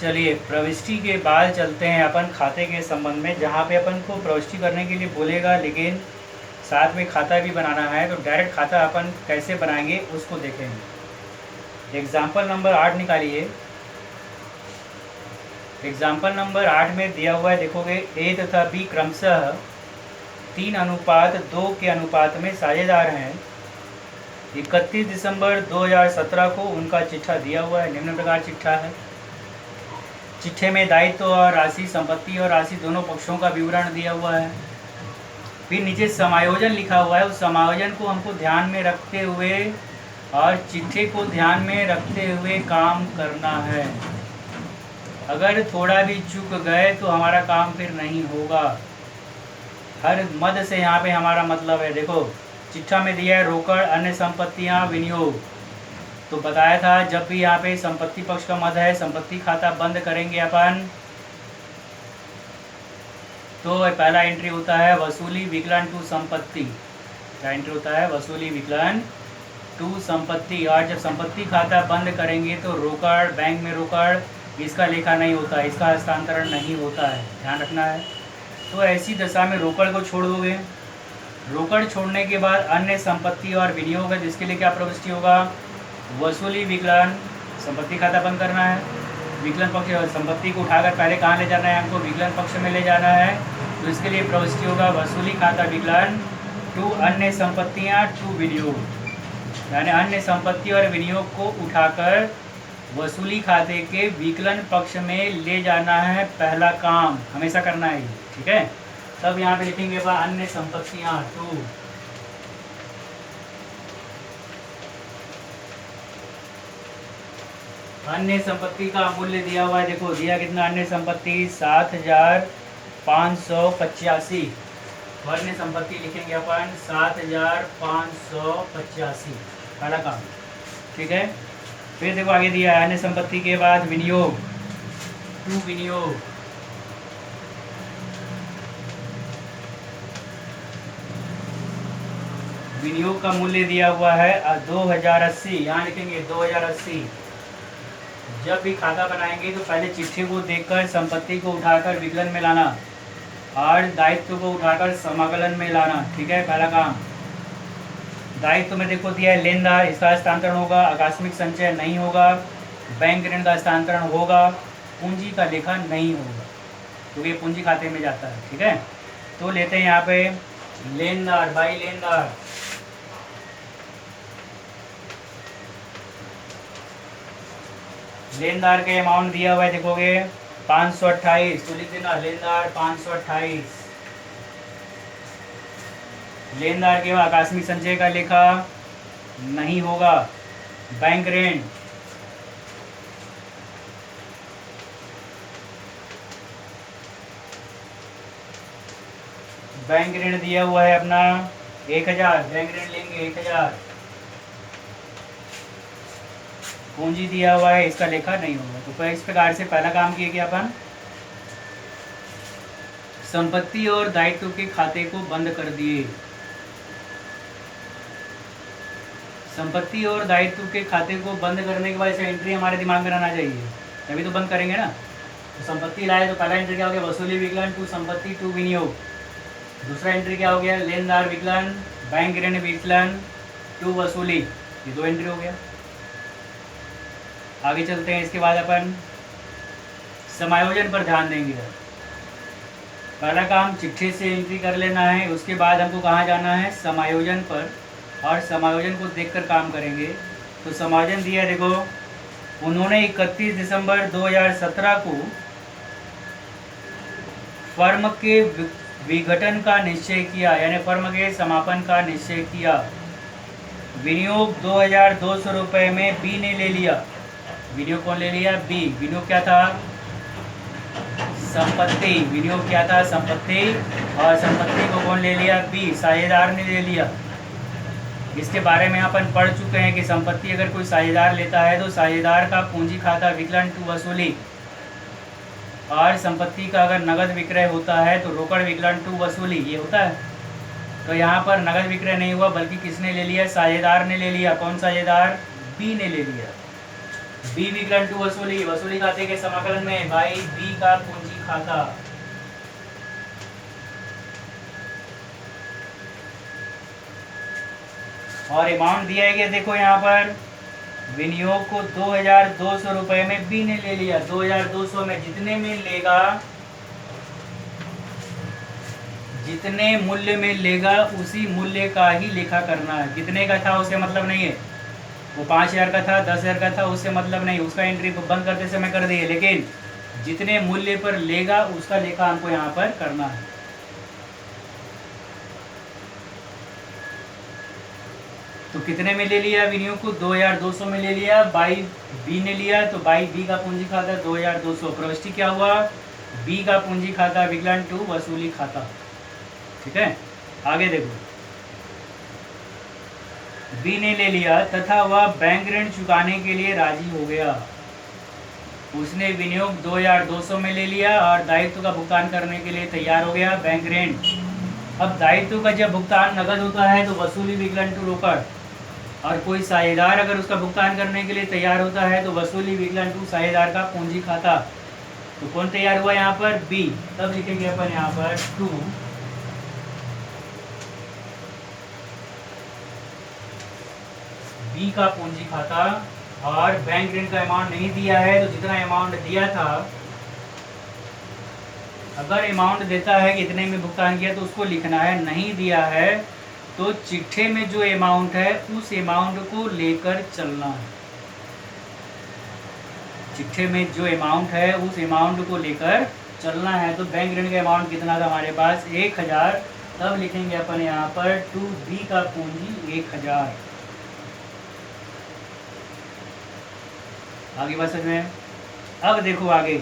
चलिए प्रविष्टि के बाद चलते हैं अपन खाते के संबंध में, जहाँ पे अपन को प्रविष्टि करने के लिए बोलेगा लेकिन साथ में खाता भी बनाना है। तो डायरेक्ट खाता अपन कैसे बनाएंगे उसको देखेंगे। एग्जाम्पल नंबर 8 निकालिए। एग्जाम्पल नंबर 8 में दिया हुआ है, देखोगे ए तथा बी क्रमशः 3:2 के अनुपात में साझेदार हैं। 31 दिसंबर 2017 को उनका चिट्ठा दिया हुआ है। निम्न प्रकार चिट्ठा है। चिट्ठे में दायित्व और राशि, संपत्ति और राशि दोनों पक्षों का विवरण दिया हुआ है। फिर नीचे समायोजन लिखा हुआ है। उस समायोजन को हमको ध्यान में रखते हुए और चिट्ठे को ध्यान में रखते हुए काम करना है। अगर थोड़ा भी चूक गए तो हमारा काम फिर नहीं होगा। हर मद से यहाँ पे हमारा मतलब है। देखो चिट्ठा में दिया है रोकड़, अन्य संपत्तियाँ, विनियोग। तो बताया था जब भी यहाँ पे संपत्ति पक्ष का मद है, संपत्ति खाता बंद करेंगे अपन, तो पहला एंट्री होता है वसूली विकलन टू संपत्ति। क्या एंट्री होता है? वसूली विकलन टू संपत्ति। और जब संपत्ति खाता बंद करेंगे तो रोकड़, बैंक में रोकड़, इसका लेखा नहीं होता, इसका हस्तांतरण नहीं होता है, ध्यान रखना है। तो ऐसी दशा में रोकड़ को छोड़ दोगे। रोकड़ छोड़ने के बाद अन्य संपत्ति और विनियोग है, जिसके लिए क्या प्रविष्टि होगा? वसूली विकलन, संपत्ति खाता बंद करना है। विकलन पक्ष, संपत्ति को उठाकर पहले कहाँ ले जाना है? हमको विकलन पक्ष में ले जाना है। तो इसके लिए प्रविष्टि होगा वसूली खाता विकलन टू अन्य संपत्तियाँ टू विनियोग, यानी अन्य संपत्ति और विनियोग को उठाकर वसूली खाते के विकलन पक्ष में ले जाना है। पहला काम हमेशा करना है, ठीक है। तब यहाँ पे लिखेंगे अन्य संपत्तियाँ टू, अन्य संपत्ति का मूल्य दिया हुआ है। देखो दिया कितना? अन्य संपत्ति 7,585। अन्य संपत्ति लिखेंगे अपन 7,585, पहला काम, ठीक है। फिर देखो आगे दिया है अन्य संपत्ति के बाद विनियोग टू विनियोग। विनियोग का मूल्य दिया हुआ है 2080। यहाँ लिखेंगे 2080। जब भी खाता बनाएंगे तो पहले चिट्ठी को देखकर संपत्ति को उठाकर विकलन में लाना और दायित्व को उठाकर समाकलन में लाना, ठीक है, पहला काम। दायित्व में देखो दिया है लेनदार, इसका हस्तांतरण होगा। आकस्मिक संचय नहीं होगा। बैंक ऋण का हस्तांतरण होगा। पूंजी का लेखा नहीं होगा क्योंकि ये पूंजी खाते में जाता है, ठीक है। तो लेते हैं यहाँ पे लेनदार, बाई लेनदार। लेनदार के अमाउंट दिया हुआ है, देखोगे 528। तो लिख देना लेनदार 528। लेनदार के बाद आकस्मिक संचय का लेखा नहीं होगा। बैंक ऋण, बैंक ऋण दिया हुआ है अपना 1000, बैंक ऋण लेंगे 1000। पूंजी दिया हुआ है, इसका लेखा नहीं होगा। तो इस प्रकार से पहला काम किया गया अपन संपत्ति और दायित्व के खाते को बंद कर दिए। संपत्ति और दायित्व के खाते को बंद करने के बाद ऐसे एंट्री हमारे दिमाग में रहना चाहिए, तभी तो बंद करेंगे ना। तो संपत्ति लाए तो पहला एंट्री क्या हो गया? वसूली विकलन टू संपत्ति टू विनियोग। दूसरा एंट्री क्या हो गया? लेनदार विकलन, बैंक ऋण विकलन टू वसूली। ये 2 एंट्री हो गया। आगे चलते हैं। इसके बाद अपन समायोजन पर ध्यान देंगे। पहला काम चिट्ठी से एंट्री कर लेना है। उसके बाद हमको कहाँ जाना है? समायोजन पर, और समायोजन को देखकर काम करेंगे। तो समायोजन दिया है, देखो उन्होंने 31 दिसंबर 2017 को फर्म के विघटन का निश्चय किया, यानी फर्म के समापन का निश्चय किया। विनियोग 2200 रुपये में बी ने ले लिया। विनियोग कौन ले लिया? बी। विनियोग क्या था? संपत्ति। विनियोग क्या था? संपत्ति। और संपत्ति को कौन ले लिया? बी, साझेदार ने ले लिया। इसके बारे में अपन पढ़ चुके हैं कि संपत्ति अगर कोई साझेदार लेता है तो साझेदार का पूंजी खाता विकलन टू वसूली, और संपत्ति का अगर नगद विक्रय होता है तो रोकड़ विकलन टू वसूली, ये होता है। तो यहाँ पर नगद विक्रय नहीं हुआ, बल्कि किसने ले लिया? साझेदार ने ले लिया। कौन साझेदार? बी ने ले लिया। बी विकलन टू वसूली, वसूली खाते के समाकलन में बाई बी का पूंजी खाता। और अमाउंट दिया है कि देखो यहाँ पर विनियोग को 2200 रुपए में बी ने ले लिया। 2200 में जितने में लेगा, जितने मूल्य में लेगा उसी मूल्य का ही लेखा करना है। कितने का था उससे मतलब नहीं है, वो 5000 का था, 10,000 का था, उससे मतलब नहीं, उसका एंट्री बंद करते समय कर दिए, लेकिन जितने मूल्य पर लेगा उसका लेखा हमको यहाँ पर करना है। तो कितने में ले लिया विनियोग को, 2200 में ले लिया। बाई बी ने लिया तो बाई बी का पूंजी खाता 2200। प्रविष्टि क्या हुआ, बी का पूंजी खाता विकलन टू वसूली खाता। ठीक है, आगे देखो, बी ने ले लिया तथा वह बैंक ऋण चुकाने के लिए राजी हो गया। उसने विनियोग 2200 में ले लिया और दायित्व का भुगतान करने के लिए तैयार हो गया, बैंक ऋण। अब दायित्व का जब भुगतान नगद होता है तो वसूली विकलन टू रोकड़, और कोई साझेदार अगर उसका भुगतान करने के लिए तैयार होता है तो वसूली विकलन टू साझेदार का पूंजी खाता। तो कौन तैयार हुआ यहाँ पर, बी। तब लिखेंगे अपन यहाँ पर टू बी का पूंजी खाता। और बैंक ऋण का अमाउंट नहीं दिया है तो जितना अमाउंट दिया था, अगर अमाउंट देता है कि इतने में भुगतान किया तो उसको लिखना है, नहीं दिया है तो चिट्ठे में जो अमाउंट है उस अमाउंट को लेकर चलना है। चिट्ठे में जो अमाउंट है उस अमाउंट को लेकर चलना है। तो बैंक ऋण का अमाउंट कितना था हमारे पास, 1000। तब लिखेंगे अपन यहाँ पर टू बी का पूंजी 1000। आगे बात समझ में। अब देखो आगे,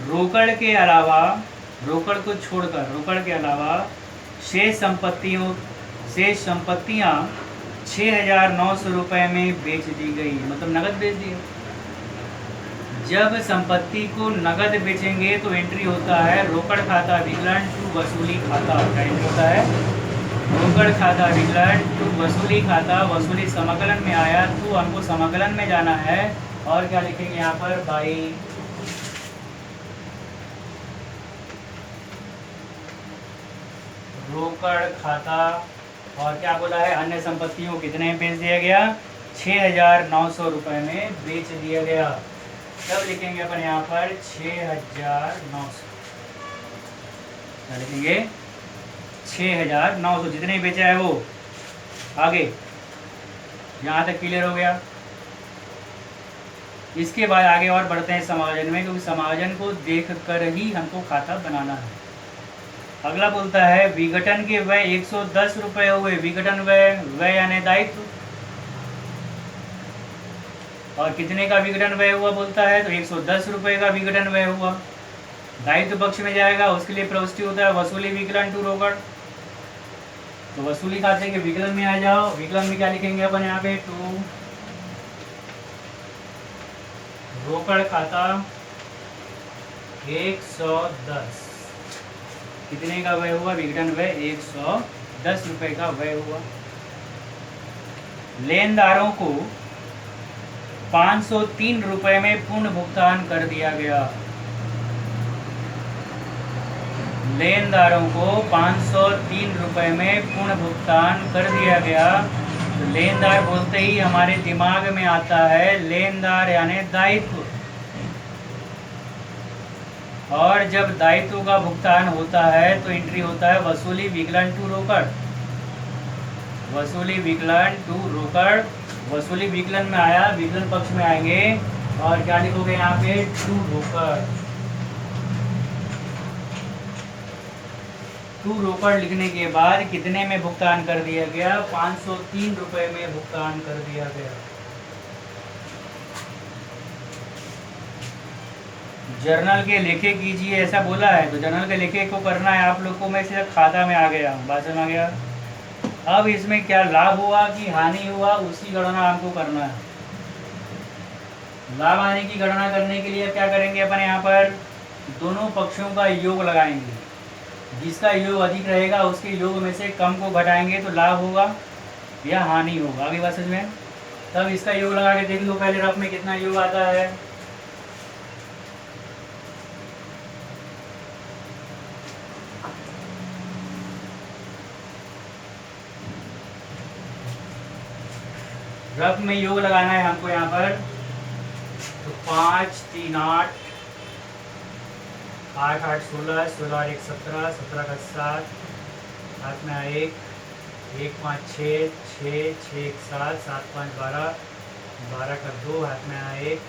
रोकड़ के अलावा, रोकड़ को छोड़कर, रोकड़ के अलावा शेष संपत्तियां 6900 रुपये में बेच दी गई, मतलब नगद बेच दी। जब संपत्ति को नगद बेचेंगे तो एंट्री होता है रोकड़ खाता विकलन टू वसूली खाता। क्या एंट्री होता है, रोकड़ खाता विकलन टू वसूली खाता। वसूली समाकलन में आया तो हमको समाकलन में जाना है, और क्या लिखेंगे यहाँ पर, बाई रोकड़ खाता। और क्या बोला है, अन्य संपत्तियों कितने में बेच दिया गया, 6900 रुपये में बेच दिया गया। तब लिखेंगे अपन यहाँ पर 6900, क्या लिखेंगे, 6900, जितने बेचा है वो। आगे यहाँ तक क्लियर हो गया। इसके बाद आगे और बढ़ते हैं समायोजन में, क्योंकि समायोजन को देख कर ही हमको खाता बनाना है। अगला बोलता है विघटन के व्यय 110 रुपये हुए। विघटन व्यय यानी दायित्व, और कितने का विघटन व्यय हुआ बोलता है, तो 110 रुपये का विघटन व्यय हुआ। दायित्व पक्ष में जाएगा, उसके लिए प्रविष्टि होता है वसूली विकलन टू रोकड़। तो वसूली खाते के विकलन में आ जाओ। विकलन में क्या लिखेंगे अपन यहाँ पे, टू रोकड़ खाता 110। कितने का व्यय हुआ, विघटन व्यय 110 रुपये का व्यय हुआ। लेनदारों को 503 रुपये में पूर्ण भुगतान कर दिया गया। लेनदारों को 503 रुपये में पूर्ण भुगतान कर दिया गया। तो लेनदार बोलते ही हमारे दिमाग में आता है लेनदार यानी दायित्व, और जब दायित्व का भुगतान होता है तो एंट्री होता है वसूली विकलन टू रोकड़। वसूली विकलन टू रोकड़, वसूली विकलन में आया, विकलन पक्ष में आएंगे, और क्या लिखोगे यहाँ पे, टू रोकड़। टू रोकड़ लिखने के बाद कितने में भुगतान कर दिया गया, 503 रुपये में भुगतान कर दिया गया। जर्नल के लेखे कीजिए ऐसा बोला है, तो जर्नल के लेखे को करना है आप लोग को। मैं सीधा खाता में आ गया, बात समझ आ गया। अब इसमें क्या लाभ हुआ कि हानि हुआ, उसकी गणना हमको करना है। लाभ हानि की गणना करने के लिए क्या करेंगे अपन, यहाँ पर दोनों पक्षों का योग लगाएंगे। जिसका योग अधिक रहेगा उसके योग में से कम को घटाएंगे तो लाभ होगा या हानि होगा। आगे बात समझ में। तब इसका योग लगा के देख लो पहले रफ में कितना योग आता है। रफ में योग लगाना है हमको यहाँ पर, तो 5 3 8, 8 8 16, 16 और 1 17, 17 का 7, हाथ में 1 1 5 6, 6 6 1 7, 7 5 12, 12 का 2, हाथ में 1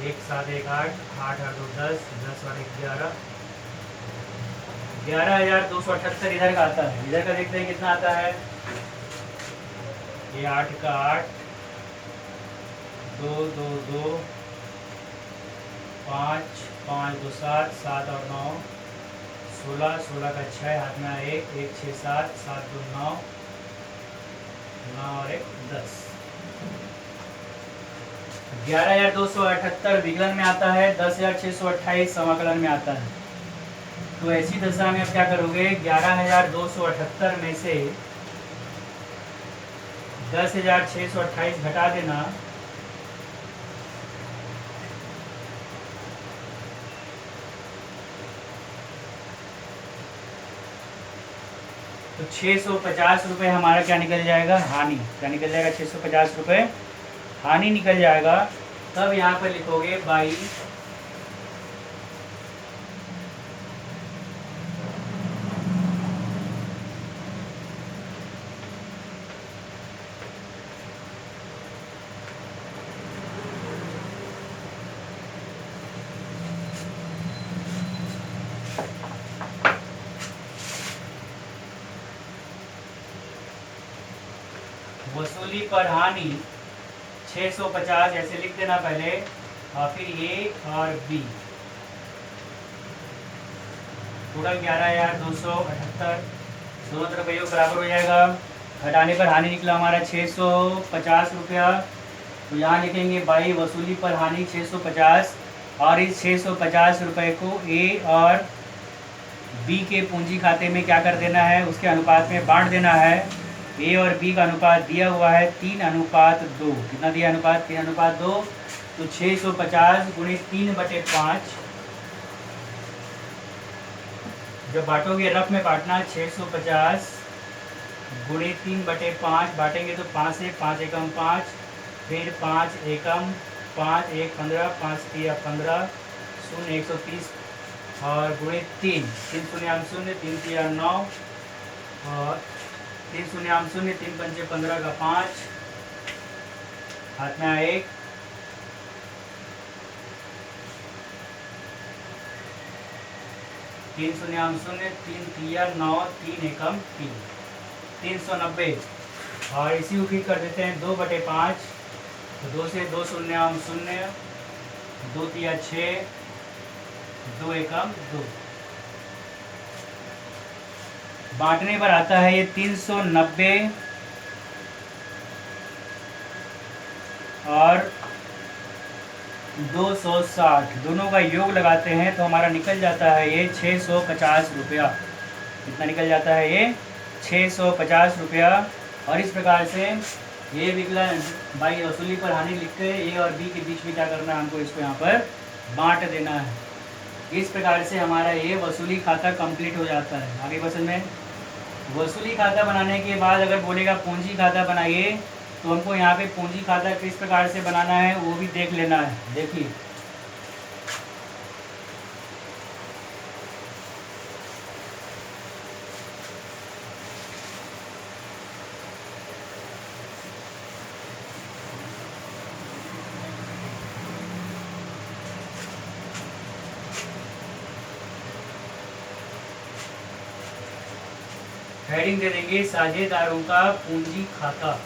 1 7 1 8, 8 8 2 10, 10 और 1 11, 11,278 इधर का आता है। इधर का देखते हैं कितना आता है। ये 8 का 8, 2 2 2, 5 5 2 7, 7 और 9 16, 16 का 6, हाथ में 1 1 6 7, 7 2 9, 9 और 1 10, 11,278 विकलन में आता है, 10,628 समाकलन में आता है। तो ऐसी दशा में अब क्या करोगे, 11,278 में से 10,628 घटा देना, तो 650 रुपये हमारा क्या निकल जाएगा, हानि। क्या निकल जाएगा, 650 रुपये हानि निकल जाएगा। तब यहाँ पर लिखोगे बाई वसूली पर हानि 650 ऐसे लिख देना पहले, और फिर ए और बी, टोटल 11,278, दोनों तरफ योग बराबर हो जाएगा। घटाने पर हानि निकला हमारा 650 रुपया। तो यहाँ लिखेंगे बाई वसूली पर हानि 650, और इस 650 रुपये को ए और बी के पूंजी खाते में क्या कर देना है, उसके अनुपात में बांट देना है। ए और बी का अनुपात दिया हुआ है 3:2। कितना दिया अनुपात, 3:2। तो 650 गुणे 3/5, जब बांटोगे रफ में बांटना, 650 गुणे 3/5 बांटेंगे तो 5 से 5 एकम 5, फिर 5 एकम 5 1 15, 5 3 15, 0 130, और गुणे 3 3 0 0, 3 3 9, और 3 0 0, 3 5 15 का 5, हाथ में 1, 3 0 0, 3 3 9, 3 एकम 3, 390। और इसी को फिर कर देते हैं 2/5, तो 2 से 2 0 0, 2 3 6, 2 एकम 2। बांटने पर आता है ये 390 और 260, दोनों का योग लगाते हैं तो हमारा निकल जाता है ये 650 रुपया। कितना निकल जाता है ये, 650 रुपया। और इस प्रकार से ये विकलन बाई वसूली पर हानि लिख के ए और बी के बीच में क्या करना है, हमको इसको यहाँ पर बांट देना है। इस प्रकार से हमारा ये वसूली खाता कंप्लीट हो जाता है। आगे क्वेश्चन में वसूली खाता बनाने के बाद अगर बोलेगा पूंजी खाता बनाइए, तो हमको यहाँ पे पूंजी खाता किस प्रकार से बनाना है वो भी देख लेना है। देखिए हेडिंग दे देंगे साझेदारों का पूंजी खाता।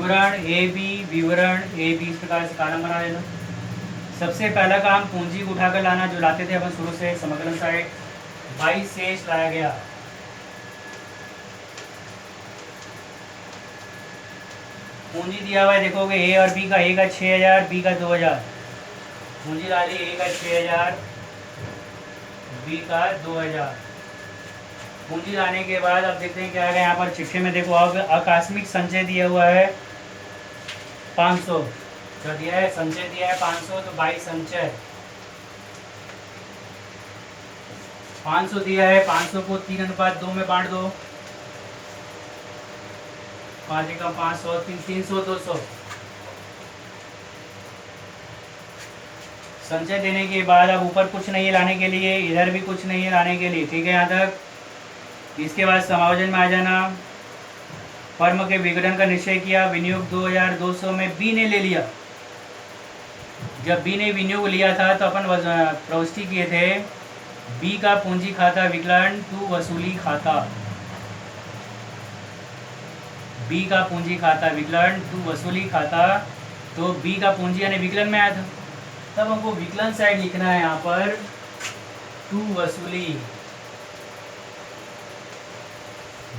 विवरण ए बी, विवरण ए बी, इस प्रकार से कॉलम बना लेना। सबसे पहला काम पूंजी को उठाकर लाना, जो लाते थे अपन शुरू से, समग्र साइड 22 शेष लाया गया। पूंजी दिया हुआ है, देखोगे ए और बी का, ए का 6000, बी का 2000। पूंजी डाली, ए का 6000, बी का 2000। पूंजी लाने के बाद अब देखते हैं क्या है यहाँ पर चिट्ठे में। देखो अब आकस्मिक संचय दिया हुआ है 500, क्या दिया है, संचय दिया है 500, तो 22 संचय 500 दिया है। 500 को 3:2 में बांट दो, 5 एकम 500, 300, 200। संचय देने के बाद अब ऊपर कुछ नहीं है लाने के लिए, इधर भी कुछ नहीं है लाने के लिए, ठीक है यहाँ तक। इसके बाद समायोजन में आ जाना। फर्म के विघटन का निश्चय किया, विनियोग 2200 में बी ने ले लिया। जब बी ने विनियोग लिया था तो अपन प्रविष्टि किए थे बी का पूंजी खाता विकलन टू वसूली खाता, बी का पूंजी खाता विकलन टू वसूली खाता। तो बी का पूंजी यानी विकलन में आया था, तब हमको विकलन साइड लिखना है यहाँ पर टू वसूली।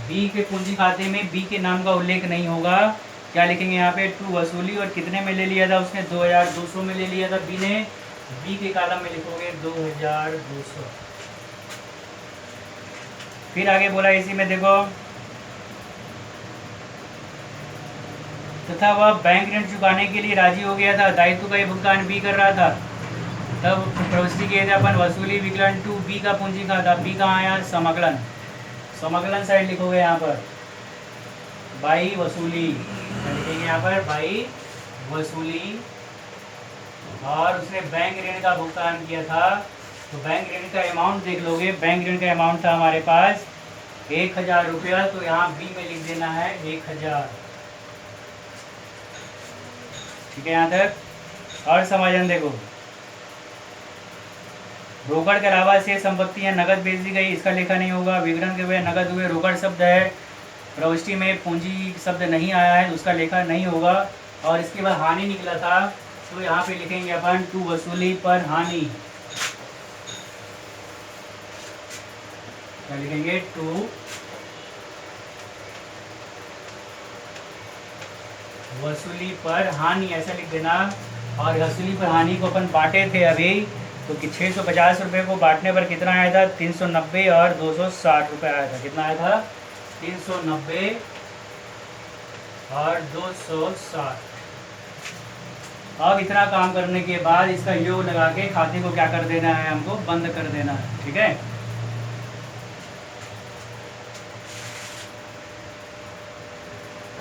बी के पूंजी खाते में बी के नाम का उल्लेख नहीं होगा, क्या लिखेंगे यहाँ पे, टू वसूली। और कितने में ले लिया था उसने, 2200 में ले लिया था बी ने। बी के कॉलम में लिखोगे 2200। फिर आगे बोला इसी में देखो, तथा वह बैंक ऋण चुकाने के लिए राजी हो गया था, दायित्व का ये भुगतान बी कर रहा था। तब प्रविष्टि किए थे अपन वसूली विकलन टू बी का पूंजी खाता। बी कहाँ आया, समाकलन, समाकलन साइड लिखोगे यहाँ पर बाई वसूली, लिखेंगे यहाँ पर बाई वसूली। और उसने बैंक ऋण का भुगतान किया था, तो बैंक ऋण का अमाउंट देख लोगे। बैंक ऋण का अमाउंट था हमारे पास 1000 रुपया, तो यहाँ बी में लिख देना है 1000, ठीक है यहाँ तक। और समायोजन देखो, रोकड़ के अलावा से संपत्तियां नगद बेच दी गई, इसका लेखा नहीं होगा। विवरण के हुए नगद हुए, रोकड़ शब्द है, प्रविष्टि में पूंजी शब्द नहीं आया है, उसका लेखा नहीं होगा। और इसके बाद हानि निकला था, तो यहाँ पे लिखेंगे अपन टू वसूली पर हानि, क्या लिखेंगे, टू वसूली पर हानि, ऐसा लिख देना। और वसूली पर हानि को अपन बांटे थे अभी, तो कि 650 रुपये को बांटने पर कितना आया था, 390 और 260 रुपये आया था। कितना आया था, 390 और 260। अब इतना काम करने के बाद इसका योग लगा के खाते को क्या कर देना है, हमको बंद कर देना है, ठीक है।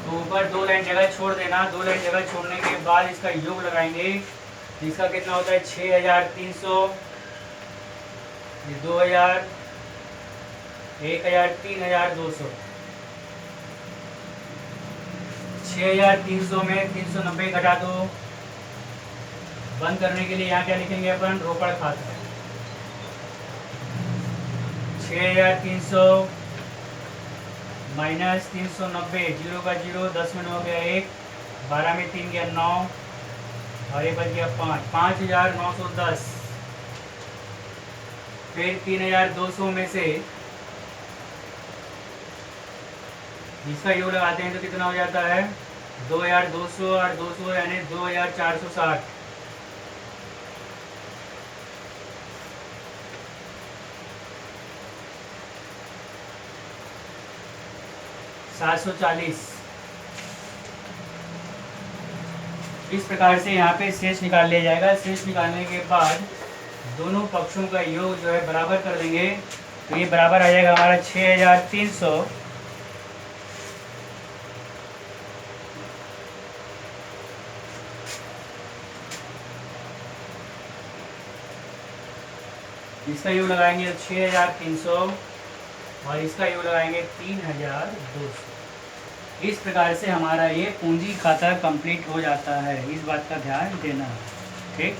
तो ऊपर 2 लाइन जगह छोड़ देना, 2 लाइन जगह छोड़ने के बाद इसका योग लगाएंगे। इसका कितना होता है, 6300, 2000, 1000, 3200। 6300 में 390 घटा दो। बंद करने के लिए यहाँ क्या लिखेंगे अपन, रोकड़ खाता। 6300 माइनस 390, 0 का 0, 10 में 9 गया 1, 12 में 3 गया 9, और ये बच गया 5, 5910। फिर 3200 में से इसका योग लगाते हैं तो कितना हो जाता है, 2200 और 200 यानी 2460। 740। इस प्रकार से यहाँ पे शेष निकाल लिया जाएगा। शेष निकालने के बाद दोनों पक्षों का योग जो है बराबर कर देंगे, तो ये बराबर आ जाएगा हमारा 6300 इसका योग लगाएंगे 6300 और इसका योग लगाएंगे 3200। इस प्रकार से हमारा ये पूंजी खाता कंप्लीट हो जाता है। इस बात का ध्यान देना, ठीक।